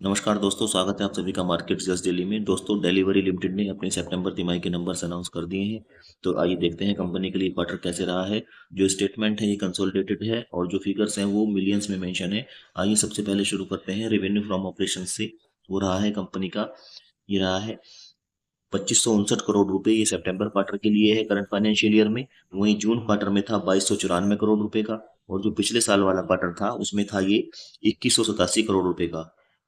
नमस्कार दोस्तों, स्वागत है आप सभी का मार्केट जस्ट डेली में। दोस्तों, डिलीवरी लिमिटेड ने अपने सितंबर तिमाही के नंबर्स अनाउंस कर दिए हैं। तो आइए देखते हैं कंपनी के लिए क्वार्टर कैसे रहा है। जो स्टेटमेंट है ये कंसोलिडेटेड है और जो फिगर्स हैं वो मिलियंस में मेंशन है। आइए सबसे पहले शुरू करते हैं रेवेन्यू फ्रॉम ऑपरेशन से। वो रहा है कंपनी का, ये रहा है 2559 करोड़ रुपए। ये सितंबर क्वार्टर के लिए है करंट फाइनेंशियल ईयर में। वहीं जून क्वार्टर में था 2294 करोड़ रुपए का। और जो पिछले साल वाला क्वार्टर था उसमें था ये 2187 करोड़ रुपए का।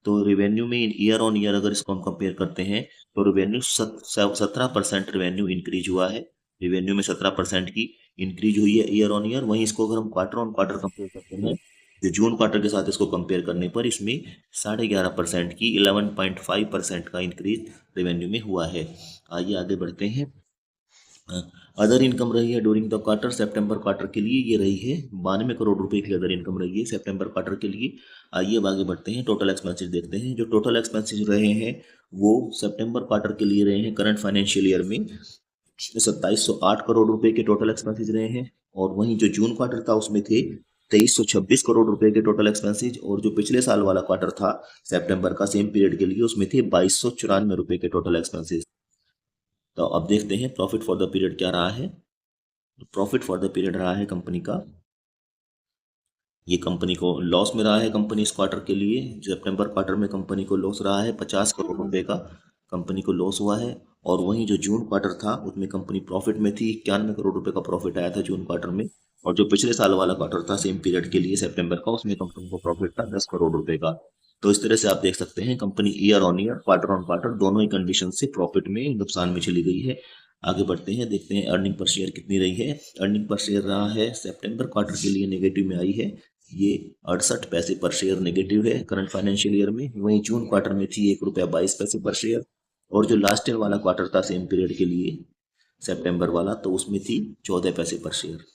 तो रेवेन्यू में ईयर ऑन ईयर अगर इसको हम कंपेयर करते हैं तो रेवेन्यू 17% रेवेन्यू इंक्रीज हुआ है। रेवेन्यू में 17% की इंक्रीज हुई है ईयर ऑन ईयर। वहीं इसको अगर हम क्वार्टर ऑन क्वार्टर कंपेयर करते हैं तो जून क्वार्टर के साथ इसको कंपेयर करने पर इसमें 11.5% की 11.5% का इंक्रीज रेवेन्यू में हुआ है। आइए आगे बढ़ते हैं। अदर इनकम रही है during the quarter September quarter के लिए, ये रही है 92 करोड़ रुपए की अदर इनकम रही है सितंबर क्वार्टर के लिए। आइए अब आगे बढ़ते हैं, टोटल एक्सपेंसेस देखते हैं। जो टोटल एक्सपेंसेस रहे हैं वो सितंबर क्वार्टर के लिए रहे हैं करंट फाइनेंशियल ईयर में 2708 करोड़ रुपए के टोटल एक्सपेंसेस रहे हैं। और वहीं जो जून क्वार्टर था उसमें थे 2326 करोड़ रुपए के टोटल एक्सपेंसेस। और जो पिछले साल वाला क्वार्टर था सितंबर का सेम पीरियड के लिए उसमें थे 2294 रुपए के टोटल एक्सपेंसेस। तो अब देखते हैं प्रॉफिट फॉर द पीरियड क्या रहा है। प्रॉफिट फॉर द पीरियड रहा है कंपनी का, ये कंपनी को लॉस में रहा है। कंपनी इस क्वार्टर के लिए सितंबर क्वार्टर में कंपनी को लॉस रहा है 50 करोड़ रुपए का कंपनी को लॉस हुआ है। और वहीं जो जून क्वार्टर था उसमें कंपनी प्रॉफिट में थी, 91 करोड़ रुपए का प्रॉफिट आया था जून क्वार्टर में। और जो पिछले साल वाला क्वार्टर था सेम पीरियड के लिए सितंबर का, उसमें कंपनी को प्रॉफिट था 10 करोड़ रुपए का। तो इस तरह से आप देख सकते हैं company year on year quarter on quarter दोनों ही कंडीशन से प्रॉफिट में नुकसान में चली गई है। आगे बढ़ते हैं, देखते हैं अर्निंग पर शेयर कितनी रही है। अर्निंग पर शेयर रहा है सितंबर क्वार्टर के लिए नेगेटिव में आई है, ये 68 पैसे पर शेयर नेगेटिव है करंट फाइनेंशियल ईयर में। वहीं जून क्वार्टर में थी 1 रुपया 22 पैसे पर शेयर। और जो लास्ट ईयर वाला क्वार्टर था सेम पीरियड के लिए सितंबर वाला, तो उसमें थी 14 पैसे पर शेयर।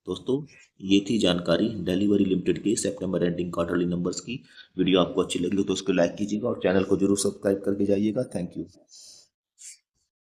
दोस्तों, ये थी जानकारी डिलीवरी लिमिटेड के सितंबर एंडिंग क्वार्टरली नंबर्स की। वीडियो आपको अच्छी लगी हो तो उसको लाइक कीजिएगा और चैनल को जरूर सब्सक्राइब करके जाइएगा। Thank you.